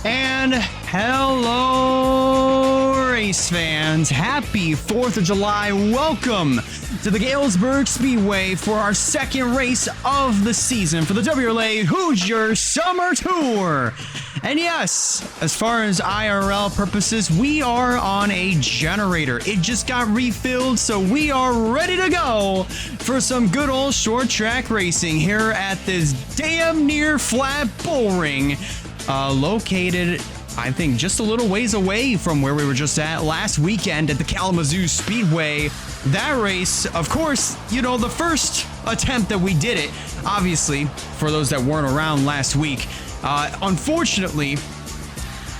And hello, race fans. Happy 4th of July. Welcome to the Galesburg Speedway for our second race of the season for the WRLA Hoosier Summer Tour. And yes, as far as IRL purposes, we are on a generator. It just got refilled, so we are ready to go for some good old short track racing here at this damn near flat bull ring. Located, I think, just a little ways away from where we were just at last weekend at the Kalamazoo Speedway. That race, of course, you know, the first attempt that we did it, obviously, for those that weren't around last week, unfortunately,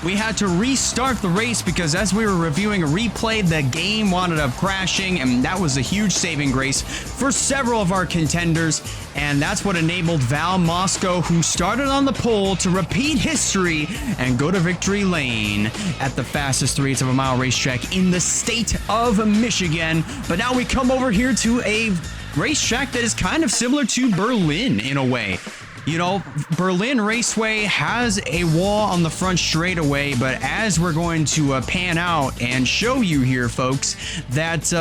we had to restart the race because as we were reviewing a replay, the game wound up crashing, and that was a huge saving grace for several of our contenders. And that's what enabled Val Moscow, who started on the pole, to repeat history and go to victory lane at the fastest 3/8 of a mile racetrack in the state of Michigan. But now we come over here to a racetrack that is kind of similar to Berlin in a way. You know, Berlin Raceway has a wall on the front straightaway, but as we're going to pan out and show you here, folks, that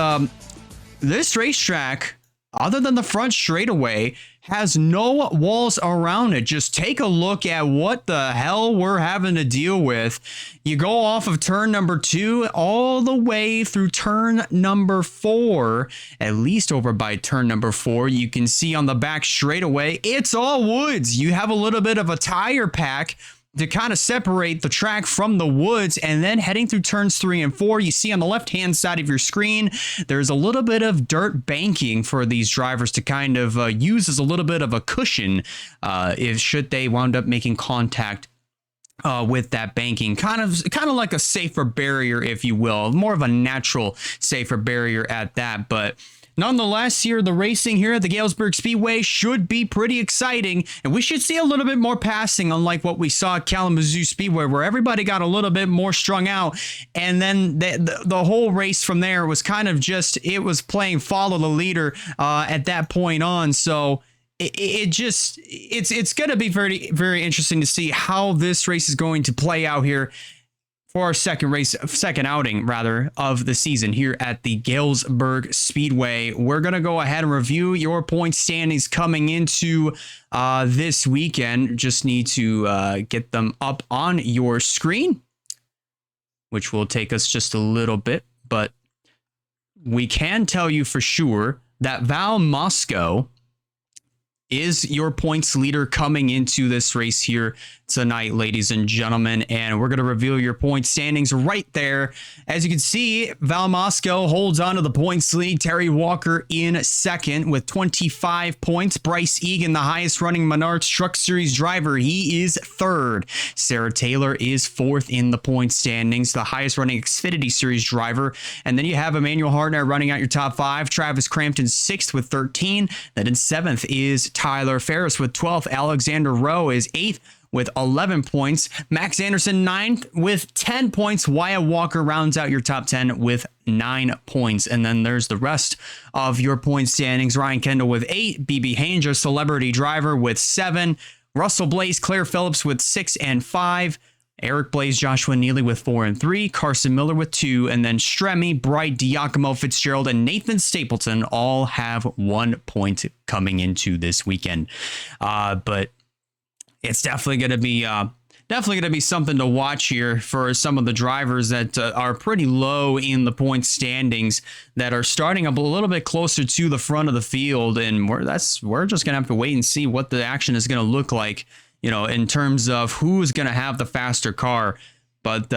this racetrack, other than the front straightaway, has no walls around it. Just take a look at what the hell we're having to deal with. You go off of turn number 2 all the way through turn number 4, at least over by turn number 4. You can see on the back straightaway, it's all woods. You have a little bit of a tire pack to kind of separate the track from the woods, and then heading through turns 3 and 4, you see on the left-hand side of your screen, there's a little bit of dirt banking for these drivers to kind of use as a little bit of a cushion if should they wound up making contact with that banking, kind of like a safer barrier, if you will, more of a natural safer barrier at that. But nonetheless, here, the racing here at the Galesburg Speedway should be pretty exciting, and we should see a little bit more passing, unlike what we saw at Kalamazoo Speedway, where everybody got a little bit more strung out, and then the whole race from there was kind of just, it was playing follow the leader at that point on. So it's going to be very, very interesting to see how this race is going to play out here for our second outing of the season here at the Galesburg Speedway. We're going to go ahead and review your point standings coming into this weekend. Just need to get them up on your screen, which will take us just a little bit, but we can tell you for sure that Val Moscow is your points leader coming into this race here tonight, ladies and gentlemen, and we're going to reveal your point standings right there. As you can see, Val Moscow holds on to the points lead. Terry Walker in second with 25 points. Bryce Egan, the highest running Menards Truck Series driver, he is third. Sarah Taylor is fourth in the point standings, the highest running Xfinity Series driver. And then you have Emmanuel Hartnett running out your top 5. Travis Crampton sixth with 13. Then in seventh is Tyler Ferris with 12th. Alexander Rowe is 8th with 11 points. Max Anderson 9th with 10 points. Wyatt Walker rounds out your top 10 with 9 points. And then there's the rest of your point standings. Ryan Kendall with 8. BB Haynes, your celebrity driver, with 7. Russell Blaze, Claire Phillips with 6 and 5. Eric Blaze, Joshua Neely with 4 and 3. Carson Miller with 2. And then Stremme, Bright, Giacomo Fitzgerald, and Nathan Stapleton all have 1 point coming into this weekend. But it's definitely going to be something to watch here for some of the drivers that are pretty low in the point standings, that are starting up a little bit closer to the front of the field, and we're just going to have to wait and see what the action is going to look like, you know, in terms of who's going to have the faster car. But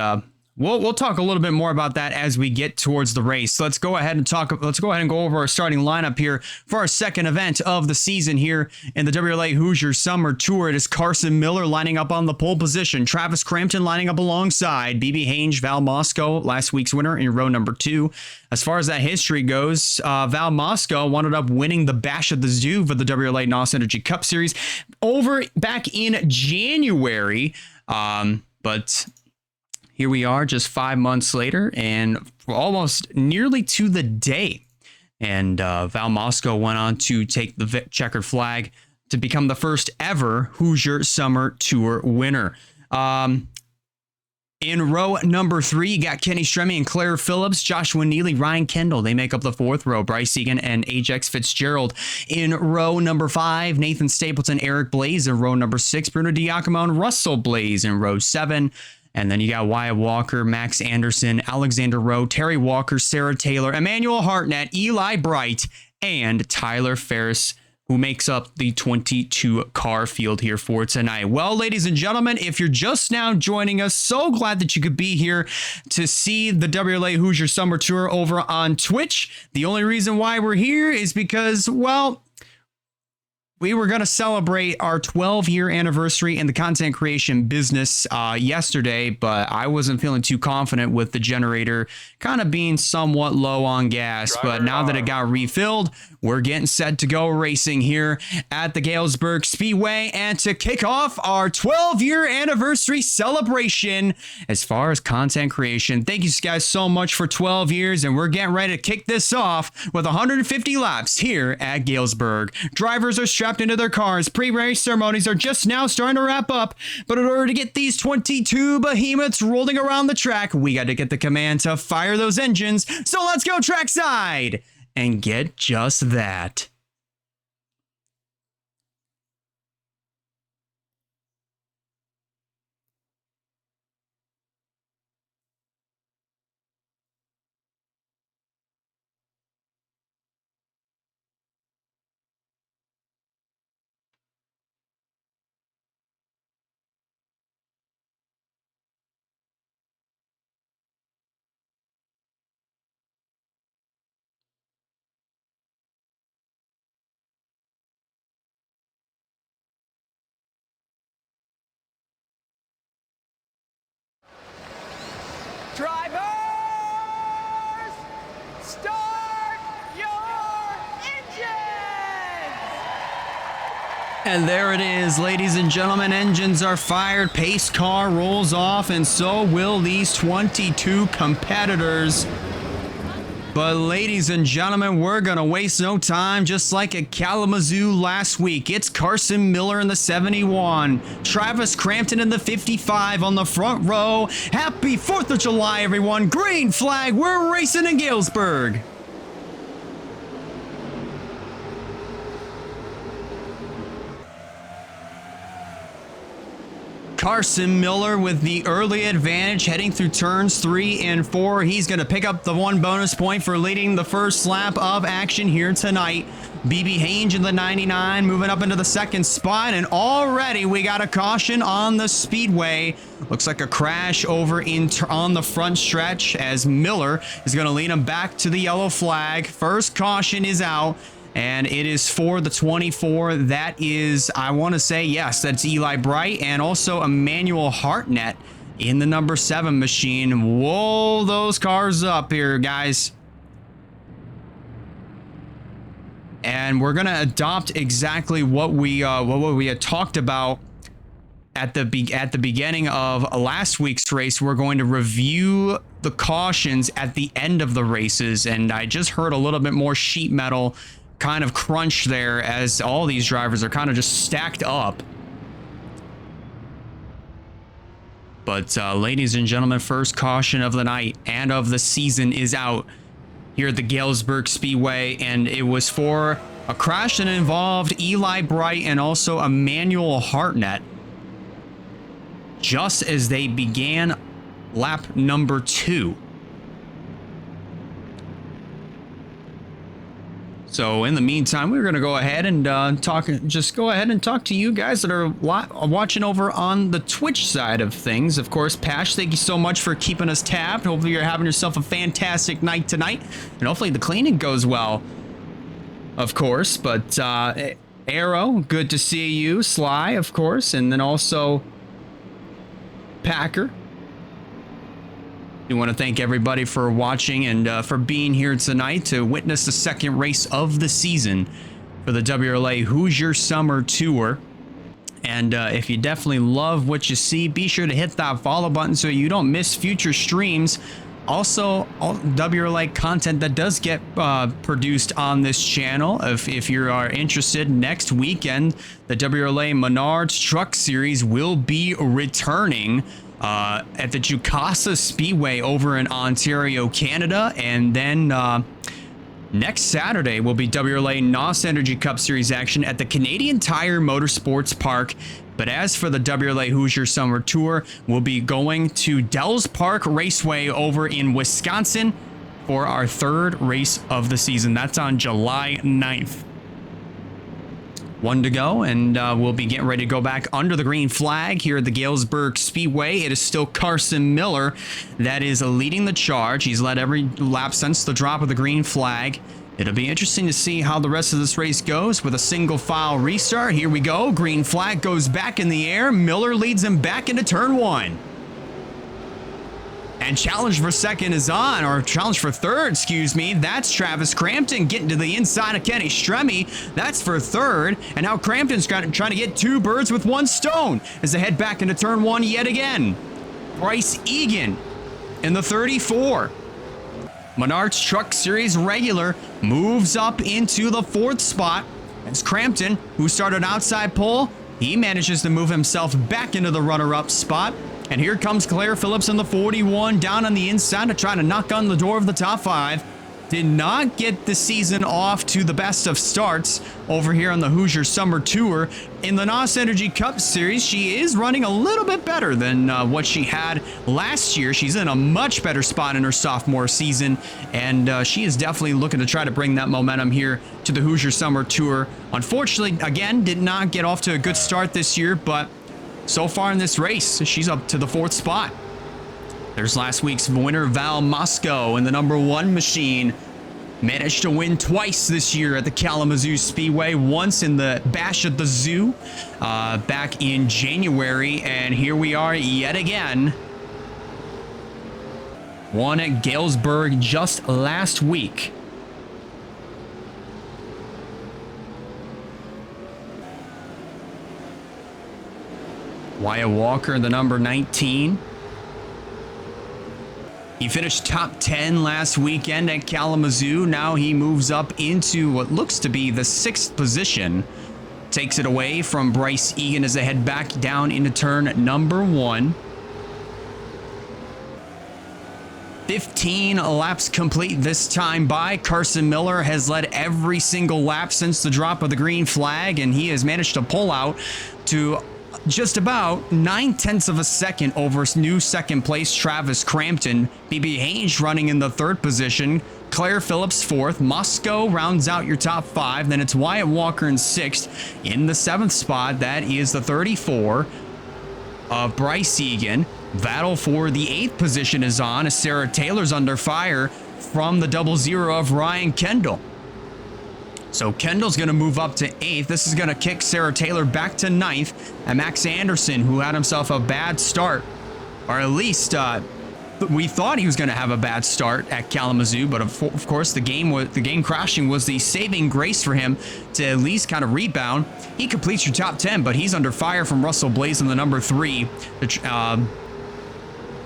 we'll talk a little bit more about that as we get towards the race. Let's go ahead and go over our starting lineup here for our second event of the season here in the WRLA Hoosier Summer Tour. It is Carson Miller lining up on the pole position. Travis Crampton lining up alongside BB Haynes, Val Moscow, last week's winner in row number 2. As far as that history goes, Val Moscow wound up winning the Bash of the Zoo for the WRLA NOS Energy Cup Series back in January. But here we are just 5 months later, and almost nearly to the day. And Val Moscow went on to take the checkered flag to become the first ever Hoosier Summer Tour winner. In row number 3, you got Kenny Stremme and Claire Phillips, Joshua Neely, Ryan Kendall. They make up the 4th row. Bryce Egan and Ajax Fitzgerald. In row number 5, Nathan Stapleton, Eric Blaze. In row number 6, Bruno Diacomo and Russell Blaze. In row 7, and then you got Wyatt Walker, Max Anderson, Alexander Rowe, Terry Walker, Sarah Taylor, Emmanuel Hartnett, Eli Bright, and Tyler Ferris, who makes up the 22 car field here for tonight. Well, ladies and gentlemen, if you're just now joining us, so glad that you could be here to see the WRLA Hoosier Summer Tour over on Twitch. The only reason why we're here is because, well, we were going to celebrate our 12-year anniversary in the content creation business yesterday, but I wasn't feeling too confident with the generator kind of being somewhat low on gas. But now that it got refilled, we're getting set to go racing here at the Galesburg Speedway. And to kick off our 12-year anniversary celebration as far as content creation, thank you guys so much for 12 years. And we're getting ready to kick this off with 150 laps here at Galesburg. Drivers are strapped into their cars. Pre-race ceremonies are just now starting to wrap up, but in order to get these 22 behemoths rolling around the track, we got to get the command to fire those engines. So let's go trackside and get just that. Drivers, start your engines! And there it is, ladies and gentlemen. Engines are fired, pace car rolls off, and so will these 22 competitors. But ladies and gentlemen, we're going to waste no time, just like at Kalamazoo last week. It's Carson Miller in the 71, Travis Crampton in the 55 on the front row. Happy 4th of July, everyone. Green flag, we're racing in Galesburg. Carson Miller with the early advantage heading through turns 3 and 4. He's going to pick up the 1 bonus point for leading the first lap of action here tonight. BB Hange in the 99 moving up into the 2nd spot, and already we got a caution on the speedway. Looks like a crash over on the front stretch as Miller is going to lead him back to the yellow flag. First caution is out. And it is for the 24. That is, I want to say, yes, that's Eli Bright and also Emmanuel Hartnett in the number 7 machine. Whoa, those cars up here, guys. And we're going to adopt exactly what we had talked about at the beginning of last week's race. We're going to review the cautions at the end of the races. And I just heard a little bit more sheet metal kind of crunch there as all these drivers are kind of just stacked up. But ladies and gentlemen, first caution of the night and of the season is out here at the Galesburg Speedway, and it was for a crash that involved Eli Bright and also Emmanuel Hartnett just as they began lap number 2. So in the meantime, we're going to go ahead and talk to you guys that are watching over on the Twitch side of things. Of course, Pash, thank you so much for keeping us tapped. Hopefully you're having yourself a fantastic night tonight, and hopefully the cleaning goes well, of course. But Arrow, good to see you. Sly, of course, and then also Packer. We want to thank everybody for watching and for being here tonight to witness the second race of the season for the WRLA Hoosier Summer Tour. And if you definitely love what you see, be sure to hit that follow button so you don't miss future streams. Also, all WRLA content that does get produced on this channel. If you are interested, next weekend, the WRLA Menards Truck Series will be returning at the Jukasa Speedway over in Ontario, Canada. And then next Saturday will be WRLA NOS Energy Cup Series action at the Canadian Tire Motorsports Park. But as for the WRLA Hoosier Summer Tour, we'll be going to Dells Park Raceway over in Wisconsin for our third race of the season. That's on July 9th. One to go, and we'll be getting ready to go back under the green flag here at the Galesburg Speedway. It is still Carson Miller that is leading the charge. He's led every lap since the drop of the green flag. It'll be interesting to see how the rest of this race goes with a single file restart. Here we go. Green flag goes back in the air. Miller leads him back into turn one. And challenge for second is on, or challenge for third, excuse me. That's Travis Crampton getting to the inside of Kenny Stremme. That's for third. And now Crampton's trying to get two birds with one stone as they head back into turn one yet again. Bryce Egan in the 34. Menards Truck Series regular moves up into the fourth spot as Crampton, who started outside pole, he manages to move himself back into the runner-up spot. And here comes Claire Phillips in the 41 down on the inside to try to knock on the door of the top five. Did not get the season off to the best of starts over here on the Hoosier Summer Tour. In the NOS Energy Cup Series, she is running a little bit better than what she had last year. She's in a much better spot in her sophomore season, and she is definitely looking to try to bring that momentum here to the Hoosier Summer Tour. Unfortunately, again, did not get off to a good start this year, but so far in this race, she's up to the fourth spot. There's last week's winner, Val Moscow, in the number one machine. Managed to win twice this year at the Kalamazoo Speedway, once in the Bash at the Zoo back in January, and here we are yet again. Won at Galesburg just last week. Wyatt Walker, the number 19. He finished top 10 last weekend at Kalamazoo. Now he moves up into what looks to be the 6th position. Takes it away from Bryce Egan as they head back down into turn number 1. 15 laps complete this time by. Carson Miller has led every single lap since the drop of the green flag, and he has managed to pull out to just about 9/10 of a second over new second place Travis Crampton. BB Haynes running in the 3rd position. Claire Phillips 4th. Moscow rounds out your top 5. Then it's Wyatt Walker in 6th. In the 7th spot, that is the 34 of Bryce Egan. Battle for the 8th position is on as Sarah Taylor's under fire from the 00 of Ryan Kendall. So Kendall's going to move up to 8th. This is going to kick Sarah Taylor back to 9th. And Max Anderson, who had himself a bad start, or at least we thought he was going to have a bad start at Kalamazoo, but of course the game crashing was the saving grace for him to at least kind of rebound. He completes your top 10, but he's under fire from Russell Blaze in the number 3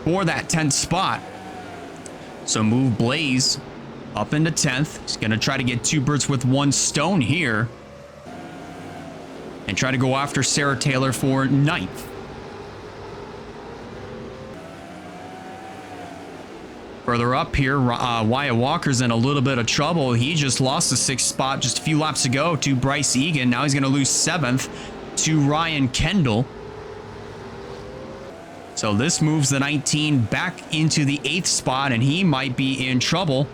for that 10th spot. So move Blaze up into 10th. He's going to try to get two birds with one stone here and try to go after Sarah Taylor for 9th. Further up here, Wyatt Walker's in a little bit of trouble. He just lost the 6th spot just a few laps ago to Bryce Egan. Now he's going to lose 7th to Ryan Kendall. So this moves the 19 back into the 8th spot, and he might be in trouble.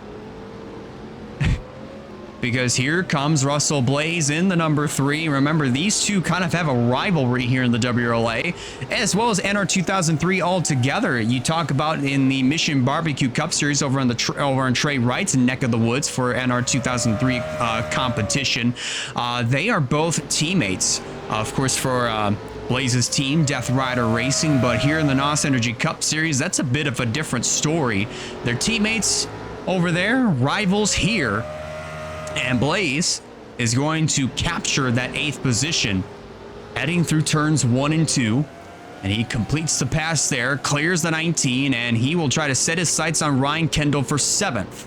Because here comes Russell Blaze in the number 3. Remember, these two kind of have a rivalry here in the WRLA, as well as NR 2003 altogether. You talk about in the Mission Barbecue Cup Series over on Trey Wright's neck of the woods for NR 2003 competition. They are both teammates, of course, for Blaze's team, Death Rider Racing, but here in the NOS Energy Cup Series, that's a bit of a different story. They're teammates over there, rivals here. And Blaze is going to capture that 8th position, heading through turns 1 and 2. And he completes the pass there, clears the 19, and he will try to set his sights on Ryan Kendall for 7th.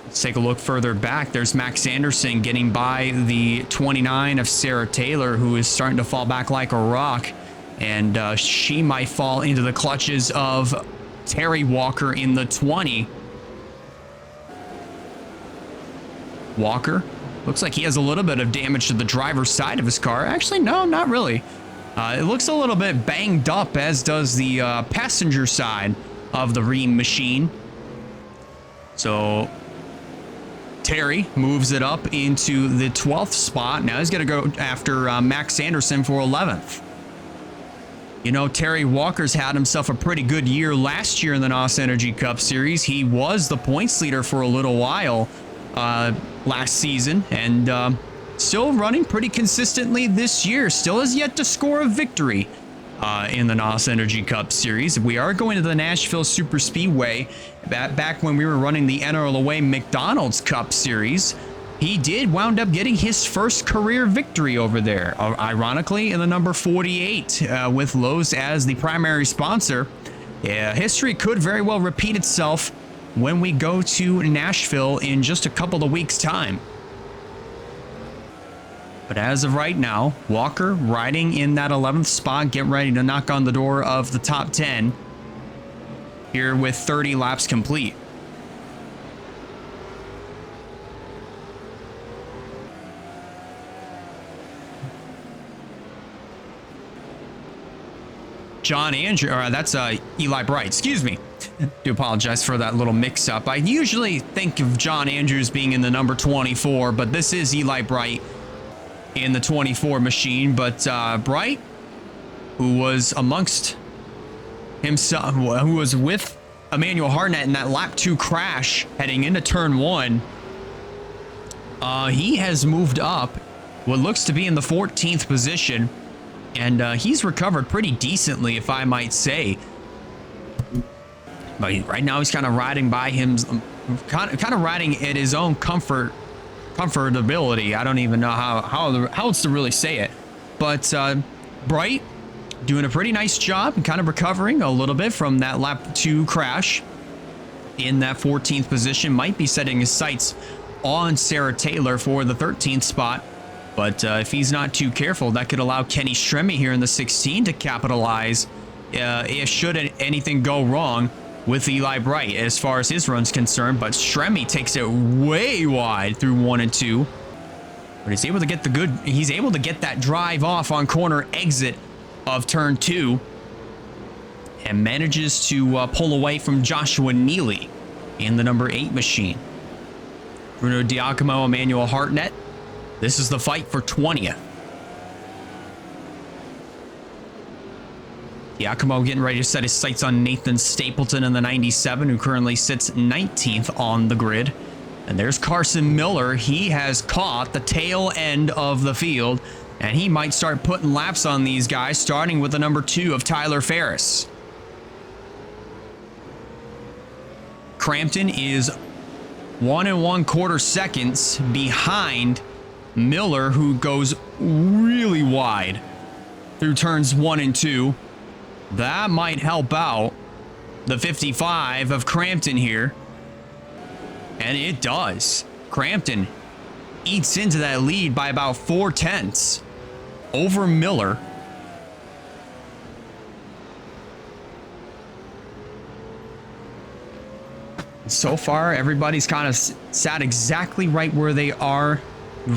Let's take a look further back. There's Max Anderson getting by the 29 of Sarah Taylor, who is starting to fall back like a rock. And she might fall into the clutches of Terry Walker in the 20. Walker looks like he has a little bit of damage to the driver's side of his car. Actually, no, not really. It looks a little bit banged up, as does the passenger side of the Ream machine. So Terry moves it up into the 12th spot. Now he's going to go after Max Anderson for 11th. You know, Terry Walker's had himself a pretty good year last year in the NOS Energy Cup Series. He was the points leader for a little while last season, and still running pretty consistently this year. Still has yet to score a victory in the NOS Energy Cup Series. We are going to the Nashville Super Speedway. Back when we were running the WRLA McDonald's Cup Series, he did wound up getting his first career victory over there, ironically in the number 48 with Lowe's as the primary sponsor. Yeah, history could very well repeat itself when we go to Nashville in just a couple of weeks' time. But as of right now, Walker riding in that 11th spot, getting ready to knock on the door of the top 10 here with 30 laps complete. John Andrew, or that's Eli Bright, excuse me. Do apologize for that little mix-up. I usually think of John Andrews being in the number 24, but this is Eli Bright in the 24 machine. But Bright, who was amongst himself, who was with Emmanuel Hartnett in that lap 2 crash heading into turn 1, he has moved up what looks to be in the 14th position. And he's recovered pretty decently, if I might say. But right now he's kind of riding by him, kind of riding at his own comfortability. I don't even know how else to really say it. But Bright doing a pretty nice job and kind of recovering a little bit from that lap 2 crash in that 14th position. Might be setting his sights on Sarah Taylor for the 13th spot. But if he's not too careful, that could allow Kenny Stremme here in the 16 to capitalize if should anything go wrong with Eli Bright as far as his run's concerned. But Stremme takes it way wide through 1 and 2. But he's able to get he's able to get that drive off on corner exit of turn 2 and manages to pull away from Joshua Neely in the number 8 machine. Bruno Diacomo, Emmanuel Hartnett. This is the fight for 20th. Diacomo getting ready to set his sights on Nathan Stapleton in the 97, who currently sits 19th on the grid. And there's Carson Miller. He has caught the tail end of the field, and he might start putting laps on these guys, starting with the number 2 of Tyler Ferris. Crampton is 1 1/4 seconds behind Miller, who goes really wide through turns 1 and 2. That might help out the 55 of Crampton here. And it does. Crampton eats into that lead by about 4/10 over Miller. So far, everybody's kind of sat exactly right where they are.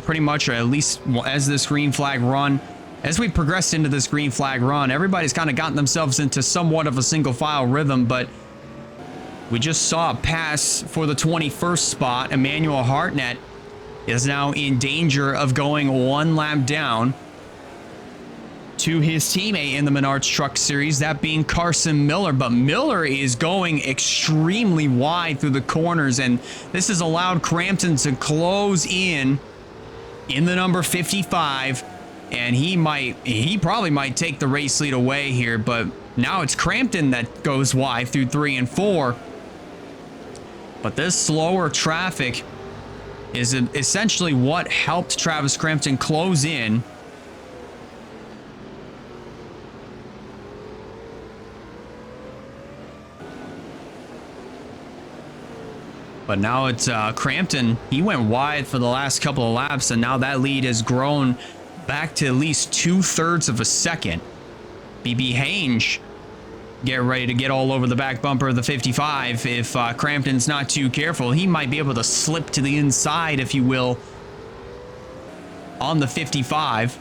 Pretty much, or at least as this green flag run, as we progressed into this green flag run, everybody's kind of gotten themselves into somewhat of a single file rhythm. But we just saw a pass for the 21st spot. Emmanuel Hartnett is now in danger of going 1 lap down to his teammate in the Menards Truck Series, that being Carson Miller. But Miller is going extremely wide through the corners, and this has allowed Crampton to close in the number 55, and he probably might take the race lead away here. But now it's Crampton that goes wide through 3 and 4. But this slower traffic is essentially what helped Travis Crampton close in. But now it's Crampton. He went wide for the last couple of laps, and now that lead has grown back to at least 2/3 of a second. BB Hange get ready to get all over the back bumper of the 55. If Crampton's not too careful, he might be able to slip to the inside, if you will, on the 55.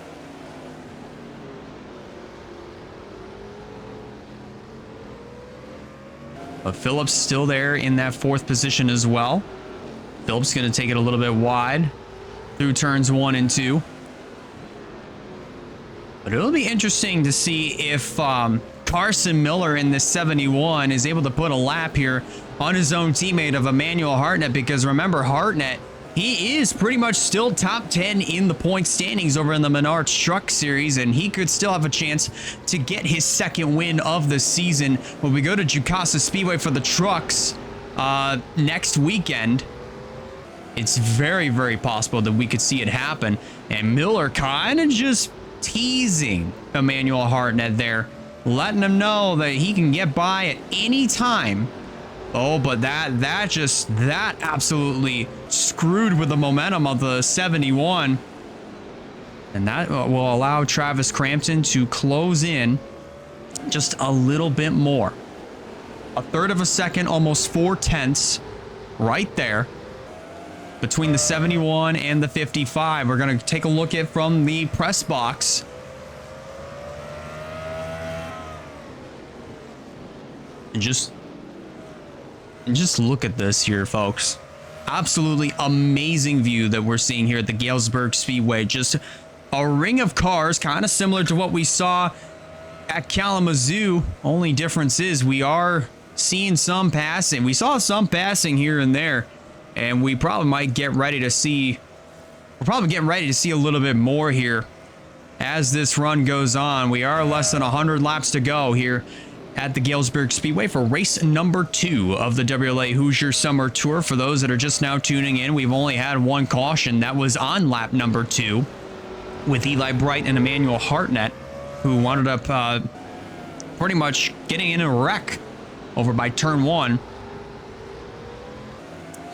But Phillips still there in that 4th position as well. Phillips going to take it a little bit wide through turns 1 and 2. But it'll be interesting to see if Carson Miller in this 71 is able to put a lap here on his own teammate of Emmanuel Hartnett, because remember, Hartnett, he is pretty much still top 10 in the point standings over in the Menards Truck Series, and he could still have a chance to get his 2nd win of the season when we go to Jukasa Speedway for the trucks next weekend. It's very, very possible that we could see it happen. And Miller kind of just teasing Emmanuel Hartnett there, letting him know that he can get by at any time. Oh, but that absolutely screwed with the momentum of the 71. And that will allow Travis Crampton to close in just a little bit more. 1/3 of a second, almost 4/10 right there between the 71 and the 55. We're going to take a look at from the press box. And just look at this here, folks. Absolutely amazing view that we're seeing here at the Galesburg Speedway. Just a ring of cars, kind of similar to what we saw at Kalamazoo. Only difference is we are seeing some passing. We saw some passing here and there, and we probably might get ready to see. We're probably getting ready to see a little bit more here as this run goes on. We are less than 100 laps to go here at the Galesburg Speedway for race number 2 of the WRLA Hoosier Summer Tour. For those that are just now tuning in, we've only had one caution. That was on lap number 2 with Eli Bright and Emmanuel Hartnett, who wound up pretty much getting in a wreck over by turn 1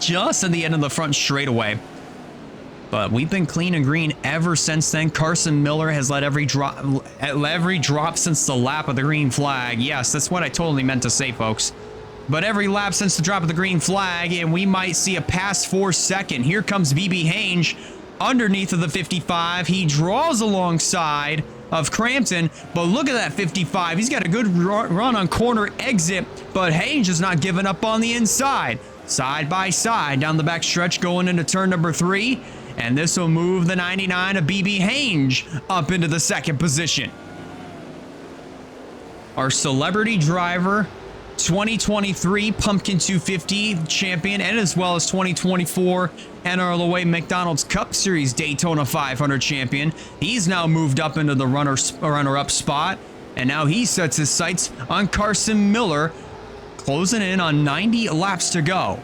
just at the end of the front straightaway. But we've been clean and green ever since then. Carson Miller has let every drop since the lap of the green flag. Yes, that's what I totally meant to say, folks. But every lap since the drop of the green flag, and we might see a pass for second. Here comes BB Hange underneath of the 55. He draws alongside of Crampton, but look at that 55. He's got a good run on corner exit, but Hange is not giving up on the inside. Side by side down the back stretch going into turn number 3. And this will move the 99 of BB Hange up into the 2nd position. Our celebrity driver, 2023 Pumpkin 250 champion, and as well as 2024 NRLA McDonald's Cup Series Daytona 500 champion. He's now moved up into the runner-up spot, and now he sets his sights on Carson Miller, closing in on 90 laps to go.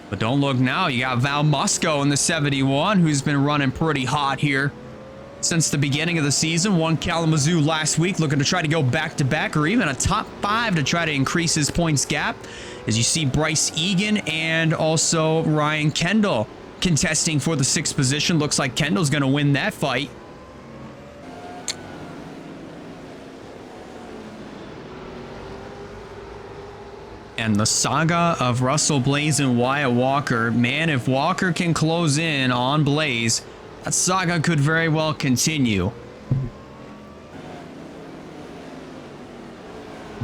But don't look now, you got Val Musco in the 71, who's been running pretty hot here since the beginning of the season. Won Kalamazoo last week, looking to try to go back-to-back or even a top 5 to try to increase his points gap. As you see Bryce Egan and also Ryan Kendall contesting for the 6th position. Looks like Kendall's going to win that fight. And the saga of Russell Blaze and Wyatt Walker. Man, if Walker can close in on Blaze, that saga could very well continue.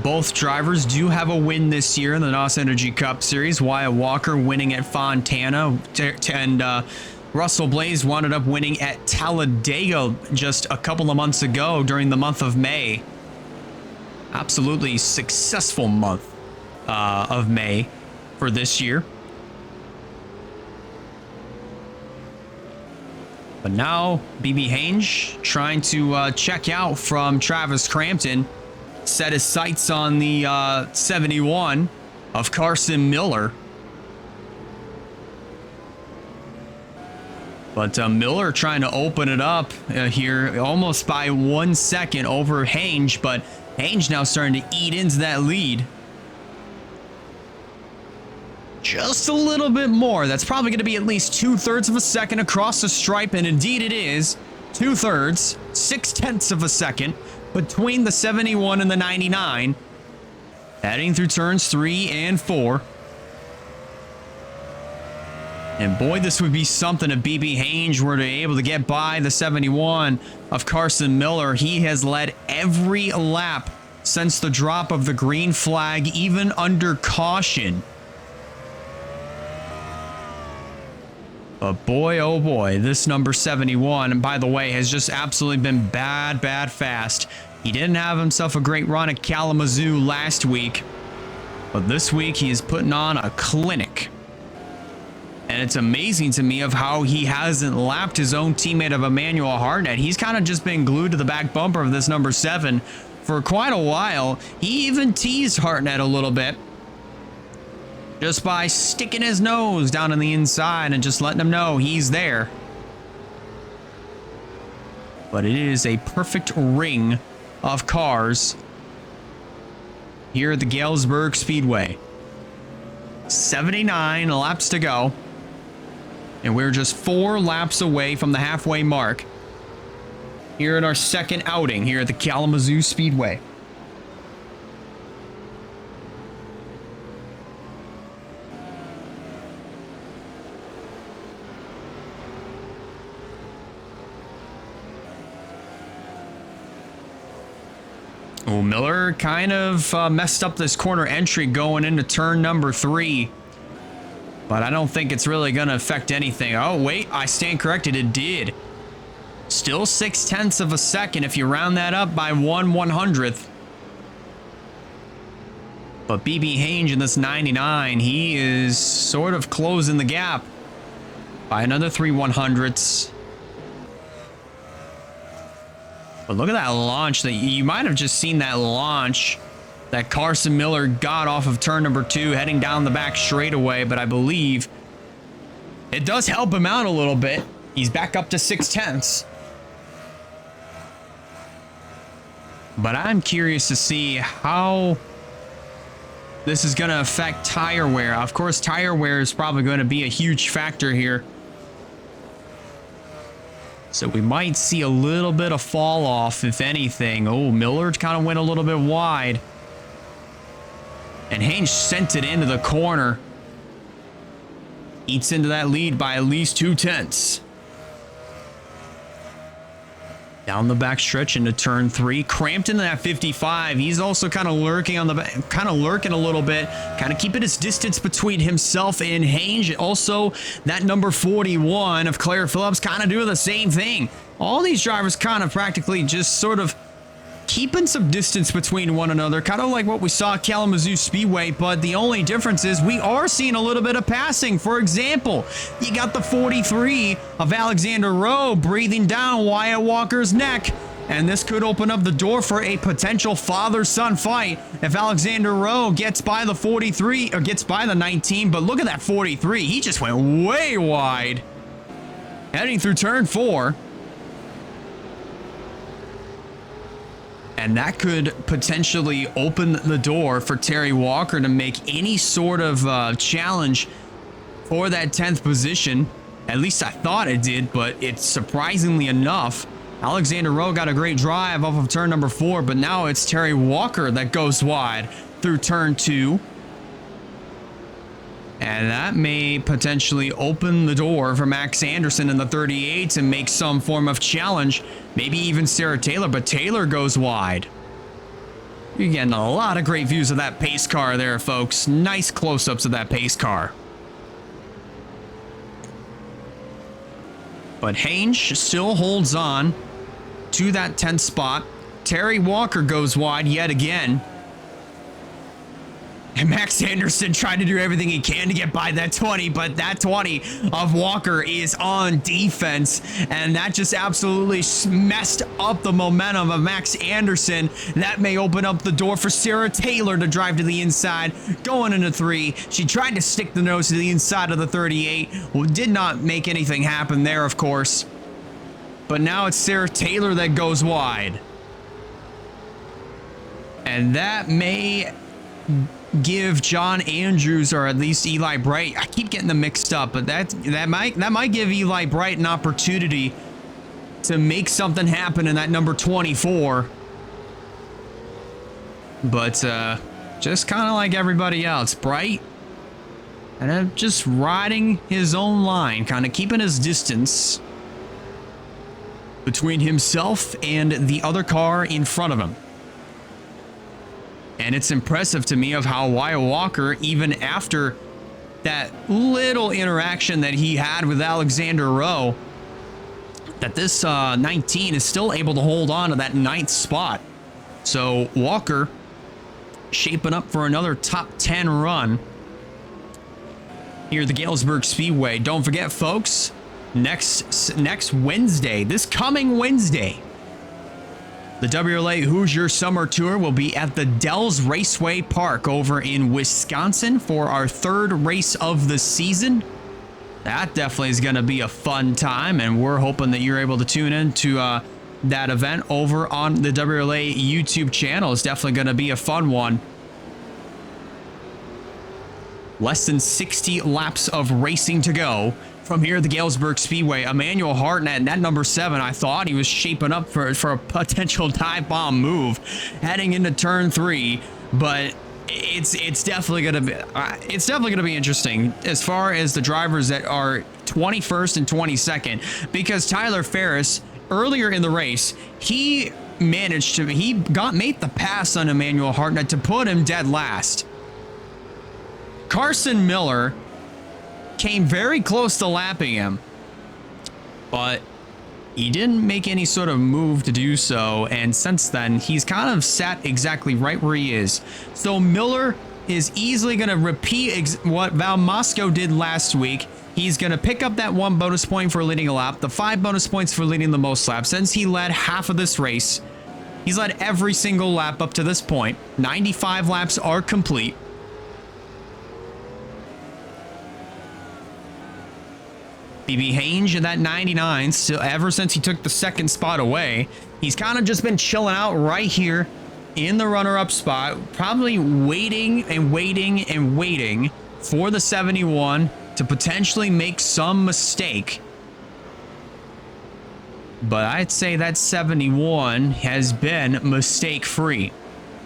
Both drivers do have a win this year in the NOS Energy Cup Series. Wyatt Walker winning at Fontana, and Russell Blaze wound up winning at Talladega just a couple of months ago during the month of May. Absolutely successful month of May for this year. But now BB Hange trying to check out from Travis Crampton. Set his sights on the 71 of Carson Miller. But Miller trying to open it up here almost by 1 second over Hange, but Hange now starting to eat into that lead. Just a little bit more. That's probably going to be at least 2/3 of a second across the stripe, and indeed it is. 2/3, 6/10 of a second between the 71 and the 99, heading through turns 3 and 4. And boy, this would be something if BB Haynes were to be able to get by the 71 of Carson Miller. He has led every lap since the drop of the green flag, even under caution. But boy, oh boy, this number 71, and by the way, has just absolutely been bad fast. He didn't have himself a great run at Kalamazoo last week, but this week he is putting on a clinic. And it's amazing to me of how he hasn't lapped his own teammate of Emmanuel Hartnett. He's kind of just been glued to the back bumper of this number 7 for quite a while. He even teased Hartnett a little bit, just by sticking his nose down on the inside and just letting him know he's there. But it is a perfect ring of cars here at the Galesburg Speedway. 79 laps to go. And we're just 4 laps away from the halfway mark here at our second outing here at the Kalamazoo Speedway. Oh, Miller kind of messed up this corner entry going into turn number 3. But I don't think it's really going to affect anything. Oh, wait, I stand corrected. It did. Still 6/10 of a second if you round that up by 1/100th. But BB Haynes in this 99, he is sort of closing the gap by another 3/100ths. But look at that launch. That you might have just seen that launch that Carson Miller got off of turn number 2 heading down the back straightaway, but I believe it does help him out a little bit. He's back up to 6/10. But I'm curious to see how this is going to affect tire wear. Of course, tire wear is probably going to be a huge factor here. So we might see a little bit of fall off, if anything. Oh, Miller kind of went a little bit wide. And Haynes sent it into the corner. Eats into that lead by at least 2/10. Down the back stretch into turn 3. Cramped into that 55. He's also kind of lurking on the back, kind of lurking a little bit, kind of keeping his distance between himself and Haynes. Also, that number 41 of Claire Phillips kind of doing the same thing. All these drivers kind of practically just sort of keeping some distance between one another, kind of like what we saw at Kalamazoo Speedway, but the only difference is we are seeing a little bit of passing. For example, you got the 43 of Alexander Rowe breathing down Wyatt Walker's neck, and this could open up the door for a potential father-son fight if Alexander Rowe gets by the 43 or gets by the 19. But look at that 43. He just went way wide heading through turn 4. And that could potentially open the door for Terry Walker to make any sort of challenge for that 10th position. At least I thought it did, but it's surprisingly enough. Alexander Rowe got a great drive off of turn number 4, but now it's Terry Walker that goes wide through turn 2. And that may potentially open the door for Max Anderson in the 38 and make some form of challenge. Maybe even Sarah Taylor, but Taylor goes wide. You're getting a lot of great views of that pace car there, folks. Nice close-ups of that pace car. But Haynes still holds on to that 10th spot. Terry Walker goes wide yet again. And Max Anderson tried to do everything he can to get by that 20, but that 20 of Walker is on defense, and that just absolutely messed up the momentum of Max Anderson. That may open up the door for Sarah Taylor to drive to the inside, going into 3. She tried to stick the nose to the inside of the 38. Well, did not make anything happen there, of course. But now it's Sarah Taylor that goes wide. And that may give John Andrews, or at least Eli Bright, I keep getting them mixed up, but that might give Eli Bright an opportunity to make something happen in that number 24. But just kind of like everybody else, Bright, and just riding his own line, kind of keeping his distance between himself and the other car in front of him. And it's impressive to me of how Wyatt Walker, even after that little interaction that he had with Alexander Rowe, that this 19 is still able to hold on to that 9th spot. So Walker shaping up for another top 10 run here at the Galesburg Speedway. Don't forget, folks, next Wednesday, this coming Wednesday, the WRLA Hoosier Summer Tour will be at the Dells Raceway Park over in Wisconsin for our 3rd race of the season. That definitely is going to be a fun time, and we're hoping that you're able to tune in to that event over on the WRLA YouTube channel. It's definitely going to be a fun one. Less than 60 laps of racing to go from here at the Galesburg Speedway. Emmanuel Hartnett, that number 7, I thought he was shaping up for a potential dive bomb move heading into turn 3, but it's definitely gonna be interesting as far as the drivers that are 21st and 22nd, because Tyler Ferris earlier in the race, he made the pass on Emmanuel Hartnett to put him dead last. Carson Miller came very close to lapping him, but he didn't make any sort of move to do so, and since then he's kind of sat exactly right where he is. So Miller is easily going to repeat what Val Mosco did last week. He's going to pick up that 1 bonus point for leading a lap, the 5 bonus points for leading the most laps. Since he led half of this race, he's led every single lap up to this point. 95 laps are complete. BB Hange at that 99, still ever since he took the 2nd spot away, he's kind of just been chilling out right here in the runner-up spot, probably waiting and waiting and waiting for the 71 to potentially make some mistake. But I'd say that 71 has been mistake-free,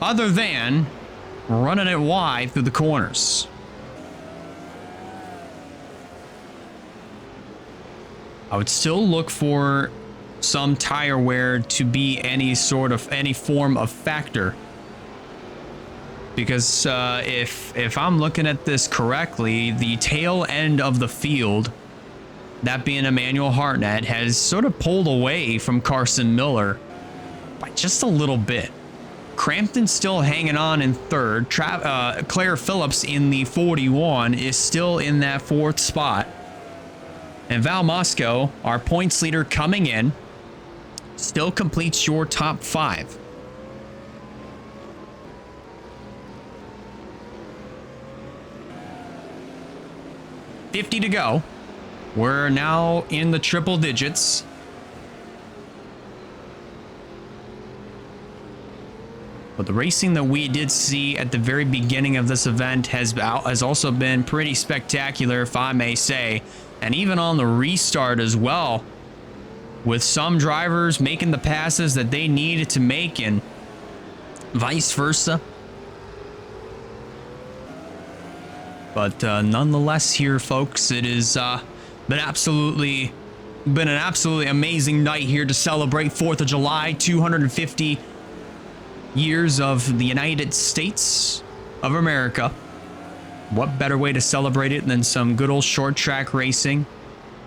other than running it wide through the corners. I would still look for some tire wear to be any form of factor, because if I'm looking at this correctly, the tail end of the field, that being Emmanuel Hartnett, has sort of pulled away from Carson Miller by just a little bit. Crampton's still hanging on in 3rd. Claire Phillips in the 41 is still in that 4th spot. And Val Mosco, our points leader coming in, still completes your top 5. $50 to go. We're now in the triple digits. But the racing that we did see at the very beginning of this event has also been pretty spectacular, if I may say. And even on the restart as well, with some drivers making the passes that they needed to make and vice versa. But nonetheless here, folks, it has been an absolutely amazing night here to celebrate 4th of July, 250 years of the United States of America. What better way to celebrate it than some good old short track racing?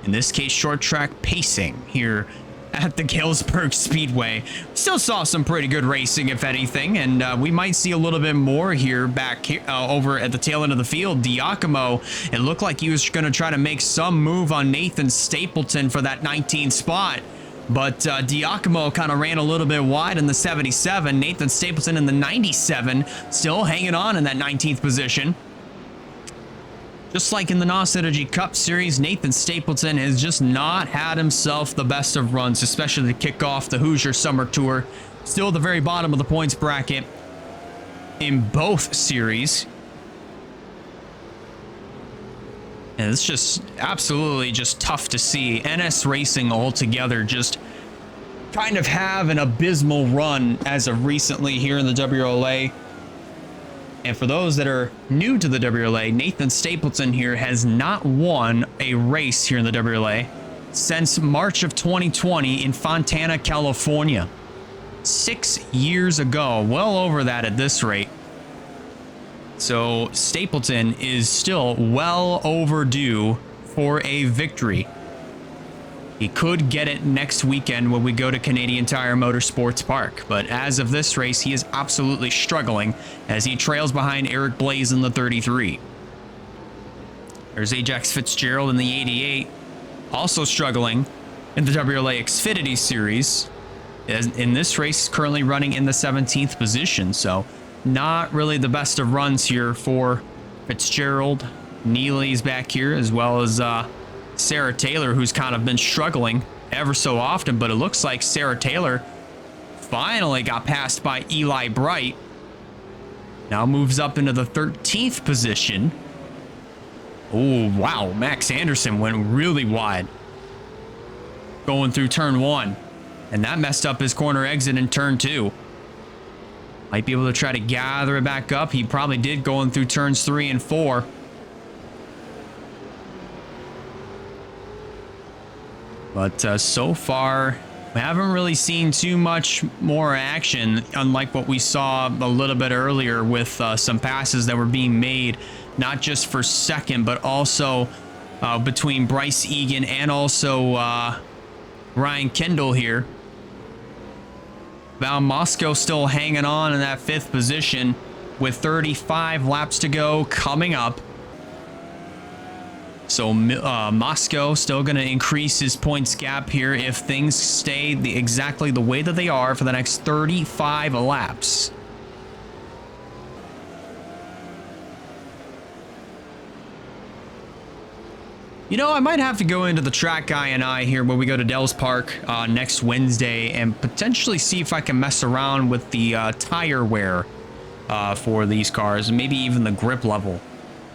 In this case, short track pacing here at the Galesburg Speedway. Still saw some pretty good racing, if anything, and we might see a little bit more here back here, over at the tail end of the field. Diacomo, it looked like he was going to try to make some move on Nathan Stapleton for that 19th spot, but Diacomo kind of ran a little bit wide in the 77. Nathan Stapleton in the 97, still hanging on in that 19th position. Just like in the NOS Energy Cup Series, Nathan Stapleton has just not had himself the best of runs, especially to kick off the Hoosier Summer Tour. Still at the very bottom of the points bracket in both series. And it's just absolutely just tough to see. NS Racing altogether just kind of have an abysmal run as of recently here in the WRLA. And for those that are new to the WRLA, Nathan Stapleton here has not won a race here in the WRLA since March of 2020 in Fontana, California. 6 years ago, well over that at this rate. So Stapleton is still well overdue for a victory. He could get it next weekend when we go to Canadian Tire Motorsports Park, but as of this race, he is absolutely struggling as he trails behind Eric Blaze in the 33. There's Ajax Fitzgerald in the 88, also struggling in the WRLA Xfinity Series. In this race, currently running in the 17th position, so not really the best of runs here for Fitzgerald. Neely's back here, as well as Sarah Taylor, who's kind of been struggling ever so often, but it looks like Sarah Taylor finally got passed by Eli Bright. Now moves up into the 13th position. Oh, wow. Max Anderson went really wide going through turn 1, and that messed up his corner exit in turn 2. Might be able to try to gather it back up. He probably did going through turns 3 and 4. But so far, we haven't really seen too much more action, unlike what we saw a little bit earlier with some passes that were being made, not just for second, but also between Bryce Egan and also Ryan Kendall here. Val Moscow still hanging on in that 5th position with 35 laps to go coming up. So Moscow still going to increase his points gap here if things stay exactly the way that they are for the next 35 laps. You know, I might have to go into the track guy and I here when we go to Dells Park next Wednesday and potentially see if I can mess around with the tire wear for these cars, and maybe even the grip level.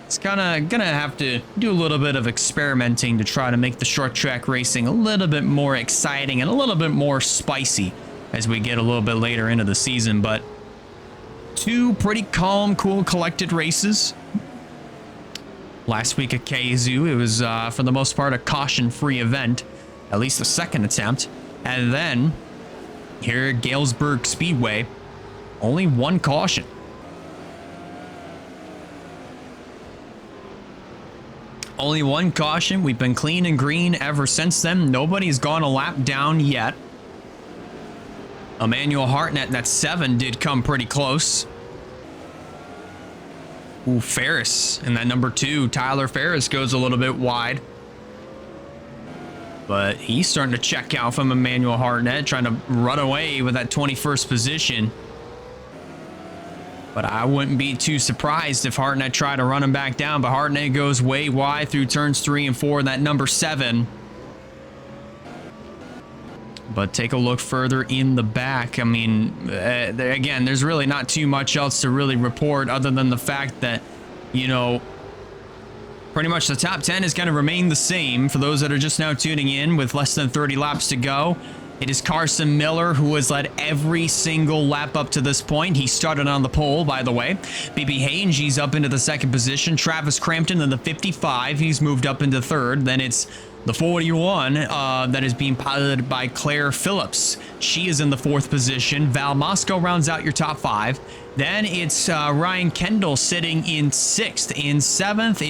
It's kind of gonna have to do a little bit of experimenting to try to make the short track racing a little bit more exciting and a little bit more spicy as we get a little bit later into the season. But 2 pretty calm, cool, collected races. Last week at KZoo, it was for the most part a caution-free event, at least the second attempt. And then here at Galesburg Speedway, only 1 caution. Only 1 caution. We've been clean and green ever since then. Nobody's gone a lap down yet. Emmanuel Hartnett in that 7 did come pretty close. Ooh, Ferris in that number 2. Tyler Ferris goes a little bit wide. But he's starting to check out from Emmanuel Hartnett, trying to run away with that 21st position. But I wouldn't be too surprised if Hartnett tried to run him back down. But Hartnett goes way wide through turns 3 and 4 in that number 7. But take a look further in the back. I mean, again, there's really not too much else to really report other than the fact that, you know, pretty much the top 10 is going to remain the same for those that are just now tuning in with less than 30 laps to go. It is Carson Miller who has led every single lap up to this point. He started on the pole, by the way. BB Haynes, he's up into the 2nd position. Travis Crampton in the 55. He's moved up into 3rd. Then it's the 41 that is being piloted by Claire Phillips. She is in the 4th position. Val Moscow rounds out your top 5. Then it's Ryan Kendall sitting in 6th. In 7th is